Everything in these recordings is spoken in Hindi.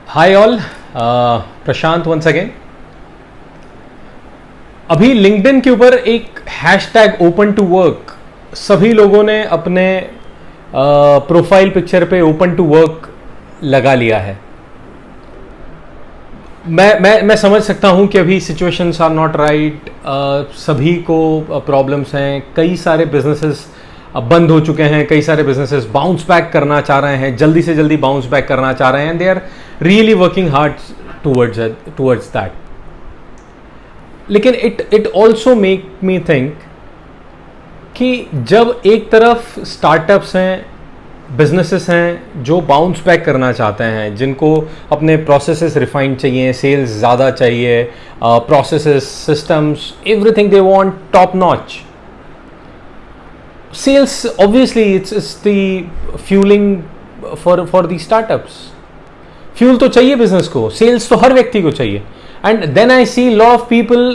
हाय ऑल, प्रशांत वंस अगेन। अभी लिंक्डइन के ऊपर एक हैशटैग ओपन टू वर्क सभी लोगों ने अपने प्रोफाइल पिक्चर पे ओपन टू वर्क लगा लिया है। मैं समझ सकता हूँ कि अभी सिचुएशंस आर नॉट राइट, सभी को प्रॉब्लम्स हैं, कई सारे बिजनेसेस बंद हो चुके हैं, कई सारे बिजनेसेस बाउंस बैक करना चाह रहे हैं, जल्दी से जल्दी बाउंस बैक करना चाह रहे हैं। They are really working hard towards that. लेकिन it also make me think कि जब एक तरफ स्टार्टअप्स हैं, बिजनेसेस हैं जो बाउंस बैक करना चाहते हैं, जिनको अपने प्रोसेसेस रिफाइंड चाहिए, सेल्स ज़्यादा चाहिए, processes, systems, everything they want top notch. Sales, obviously, it's the fueling for the startups. Fuel तो चाहिए बिजनेस को, सेल्स तो हर व्यक्ति को चाहिए। And then I see lot of people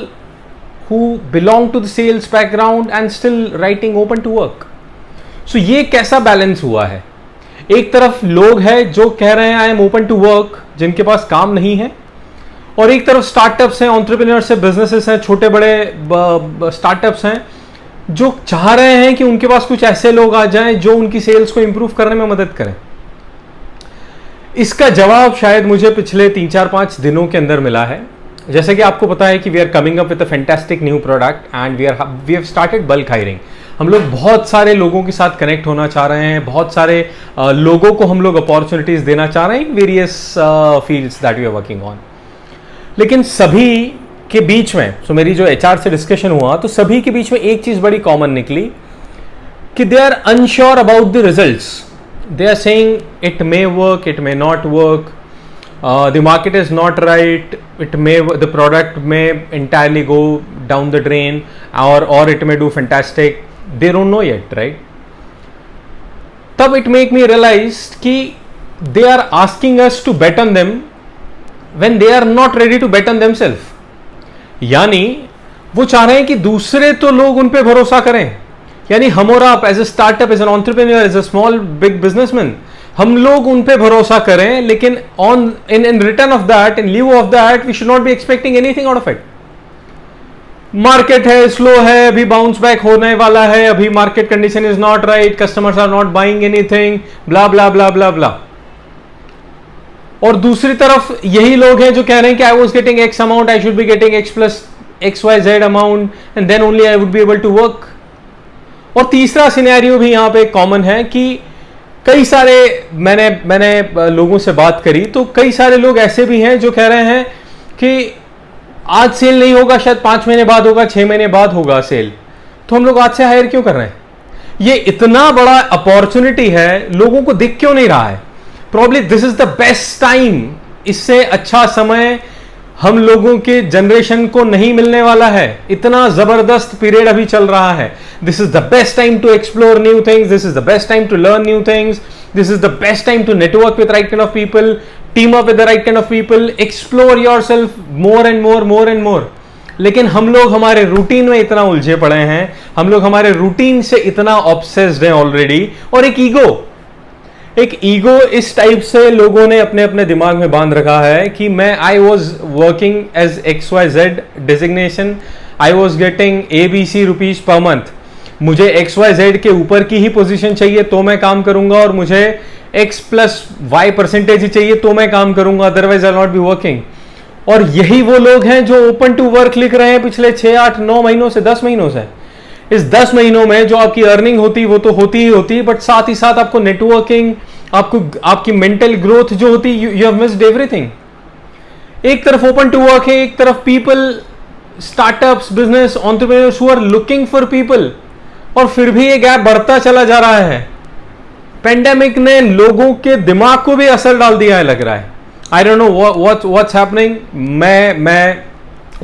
who belong to the sales background and still writing open to work. So ये कैसा बैलेंस हुआ है? एक तरफ लोग हैं जो कह रहे हैं I am open to work, जिनके पास काम नहीं है, और एक तरफ स्टार्टअप्स हैं, एंटरप्रेन्योर्स हैं, बिजनेसेस हैं, छोटे बड़े स्टार्टअप्स हैं जो चाह रहे हैं कि उनके पास कुछ ऐसे लोग आ जाएं जो उनकी सेल्स को इंप्रूव करने में मदद करें। इसका जवाब शायद मुझे पिछले 3-4-5 दिनों के अंदर मिला है। जैसे कि आपको पता है कि we are coming up with a fantastic new product and we have started bulk hiring. हम लोग बहुत सारे लोगों के साथ कनेक्ट होना चाह रहे हैं, बहुत सारे लोगों को हम लोग अपॉर्चुनिटीज देना चाह रहे हैं in various fields that we are working on. लेकिन सभी के बीच में, सो मेरी जो एचआर से डिस्कशन हुआ तो सभी के बीच में एक चीज बड़ी कॉमन निकली कि they are unsure about the results. They are saying it may work, it may not work, the market is not right, it may the product may entirely go down the drain, or it may do fantastic. They don't know yet, right? तब it make me realize कि they are asking us to bet on them when they are not ready to bet on themselves. यानी वो चाह रहे हैं कि दूसरे तो लोग उन पे भरोसा करें, यानी हम और आप as a startup, as an entrepreneur, as a small big businessman, हम लोग उन पे भरोसा करें, लेकिन on in return of that, in leave of that, we should not be expecting anything out of it. Market है, स्लो है, अभी बाउंस बैक होने वाला है, अभी market condition is not right, customers are not buying anything, blah blah blah blah blah. और दूसरी तरफ यही लोग हैं जो कह रहे हैं कि I was getting X amount, I should be getting X plus XYZ amount and then only I would be able to work. और तीसरा सिनेरियो भी यहां पे कॉमन है कि कई सारे मैंने लोगों से बात करी तो कई सारे लोग ऐसे भी हैं जो कह रहे हैं कि आज सेल नहीं होगा, शायद 5 महीने बाद होगा, 6 महीने बाद होगा सेल, तो हम लोग आज से हायर क्यों कर रहे हैं? ये इतना बड़ा अपॉर्चुनिटी है, लोगों को दिख क्यों नहीं रहा है? Probably this is the best time. इससे अच्छा समय हम लोगों के जनरेशन को नहीं मिलने वाला है। इतना जबरदस्त पीरियड अभी चल रहा है। This is the best time to explore new things. This is the best time to learn new things. This is the best time to network with right kind of people, team up with the right kind of people, explore yourself more and more, more and more. लेकिन हम लोग हमारे रूटीन में इतना उलझे पड़े हैं, हम लोग हमारे रूटीन से इतना ऑब्सेस्ड हैं ऑलरेडी, और एक ईगो इस टाइप से लोगों ने अपने अपने दिमाग में बांध रखा है कि मैं I was working as XYZ designation, I was getting ABC rupees per month, मुझे XYZ के ऊपर की ही पोजीशन चाहिए तो मैं काम करूंगा, और मुझे X प्लस Y परसेंटेज ही चाहिए तो मैं काम करूंगा, otherwise I not be working. और यही वो लोग हैं जो ओपन टू वर्क लिख रहे हैं पिछले 6, 8, 9 महीनों से, 10 महीनों से। इस 10 महीनों में जो आपकी अर्निंग होती वो तो होती ही होती, बट साथ ही साथ आपको नेटवर्किंग, आपकी मेंटल ग्रोथ जो होती, यू हैव मिस्ड एवरीथिंग। एक तरफ ओपन टू वर्क है, एक तरफ people, startups, business, entrepreneurs who are looking for people, और फिर भी ये गैप बढ़ता चला जा रहा है। पेंडेमिक ने लोगों के दिमाग को भी असर डाल दिया है लग रहा है। I don't know what's happening. मैं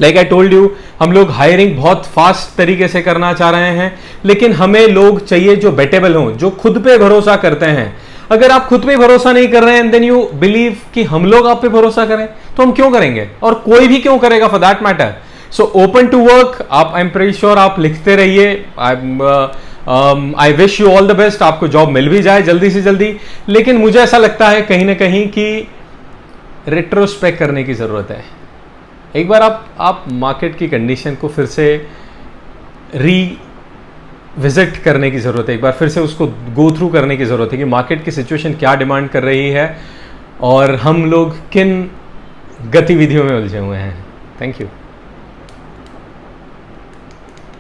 लाइक आई टोल्ड यू, हम लोग हायरिंग बहुत फास्ट तरीके से करना चाह रहे हैं, लेकिन हमें लोग चाहिए जो बेटेबल हों, जो खुद पे भरोसा करते हैं। अगर आप खुद पे भरोसा नहीं कर रहे हैं, देन यू बिलीव कि हम लोग आप पे भरोसा करें, तो हम क्यों करेंगे, और कोई भी क्यों करेगा for that matter. So open to work, आप आई एम प्रीटी श्योर आप लिखते रहिए। I wish you all the best, आपको जॉब मिल भी जाए जल्दी से जल्दी। लेकिन मुझे ऐसा लगता है कहीं ना कहीं कि रेट्रोस्पेक्ट करने की ज़रूरत है। एक बार आप मार्केट की कंडीशन को फिर से विजिट करने की ज़रूरत है, एक बार फिर से उसको गो थ्रू करने की ज़रूरत है कि मार्केट की सिचुएशन क्या डिमांड कर रही है और हम लोग किन गतिविधियों में उलझे हुए हैं। Thank you.